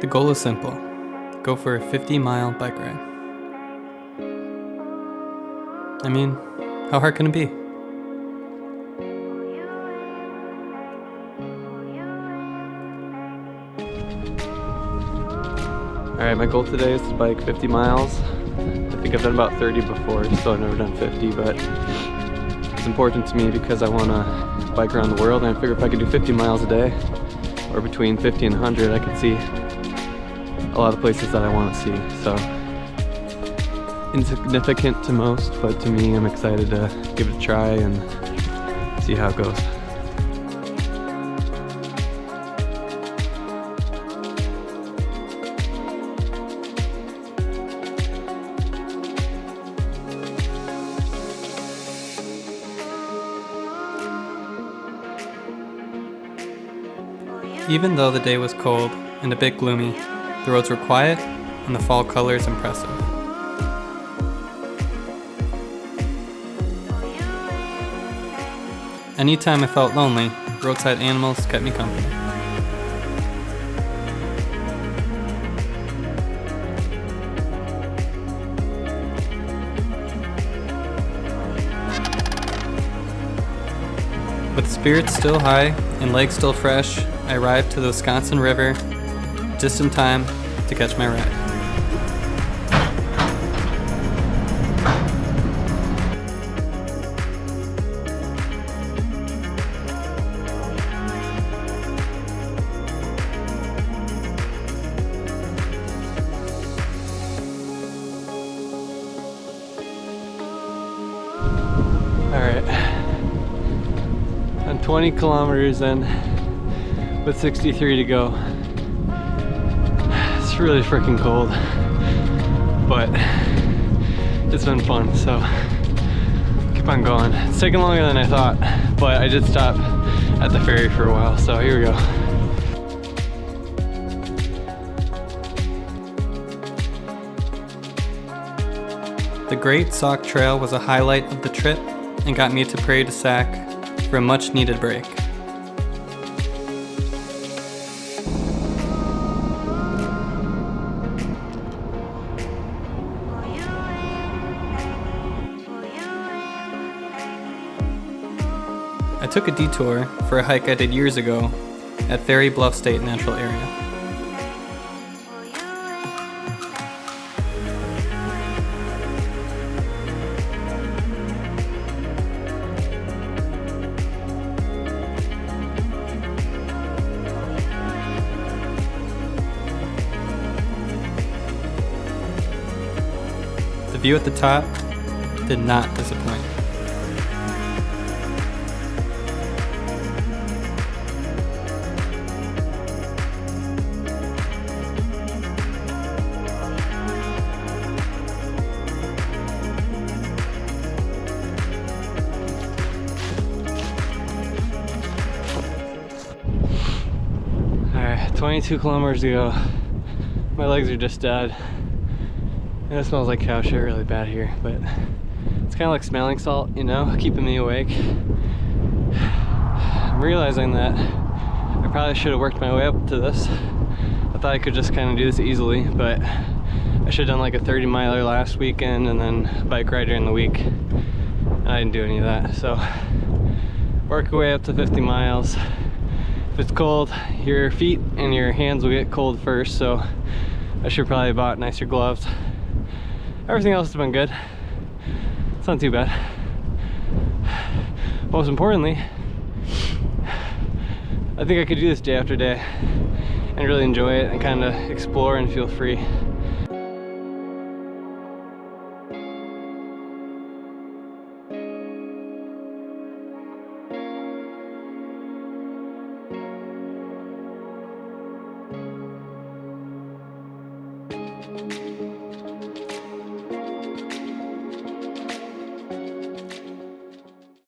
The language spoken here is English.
goal is simple. Go for a 50-mile bike ride. I mean, how hard can it be? Alright, my goal today is to bike 50 miles. I think I've done about 30 before, so I've never done 50, but it's important to me because I want to bike around the world, and I figure if I could do 50 miles a day, or between 50 and 100, I could see a lot of places that I want to see. So, insignificant to most, but to me, I'm excited to give it a try and see how it goes. Even though the day was cold and a bit gloomy, the roads were quiet and the fall colors impressive. Anytime I felt lonely, roadside animals kept me company. With spirits still high and legs still fresh, I arrived to the Wisconsin River just in time to catch my ride. Alright, I'm 20 kilometers in with 63 to go. It's really freaking cold, but it's been fun, so keep on going. It's taking longer than I thought, but I did stop at the ferry for a while, so here we go. The Great Sauk Trail was a highlight of the trip and got me to Prairie du Sac for a much needed break. I took a detour for a hike I did years ago at Fairy Bluff State Natural Area. The view at the top did not disappoint. Alright, 22 kilometers to go. My legs are just dead. And it smells like cow shit really bad here, but it's kind of like smelling salt, you know, keeping me awake. I'm realizing that I probably should have worked my way up to this. I thought I could just kind of do this easily, but I should have done like a 30-miler last weekend and then a bike ride during the week. And I didn't do any of that, so work your way up to 50 miles. If it's cold, your feet and your hands will get cold first, so I should probably have bought nicer gloves. Everything else has been good. It's not too bad. Most importantly, I think I could do this day after day and really enjoy it and kind of explore and feel free.